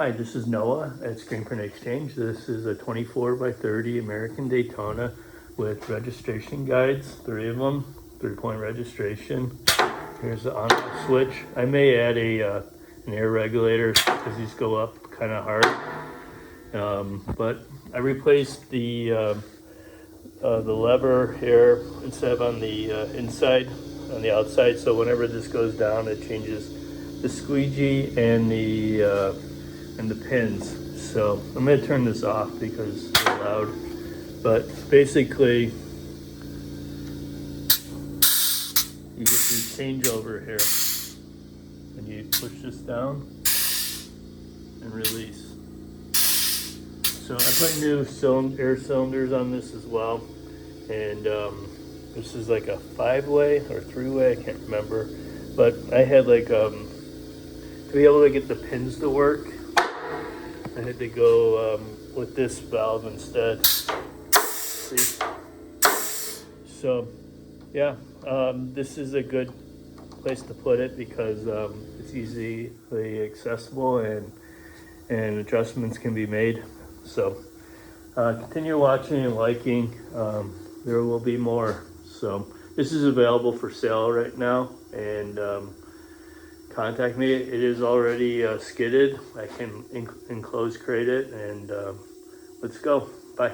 Hi, this is Noah at Screenprintexchange. This is a 24 by 30 American Daytona with registration guides, 3 of them, 3-point registration. Here's the on-off switch. I may add an air regulator because these go up kind of hard. But I replaced the lever here instead of on the inside, on the outside. So whenever this goes down, it changes the squeegee and the pins. So I'm going to turn this off because it's loud. But basically, you get your changeover here, and you push this down and release. So I put new air cylinders on this as well, and this is like a 5-way or 3-way, I can't remember. But I had like to be able to get the pins to work, I had to go with this valve instead. See? So yeah, this is a good place to put it because it's easily accessible and adjustments can be made. So continue watching and liking. There will be more. So this is available for sale right now, and contact me. It is already skidded. I can enclose crate it, and let's go. Bye.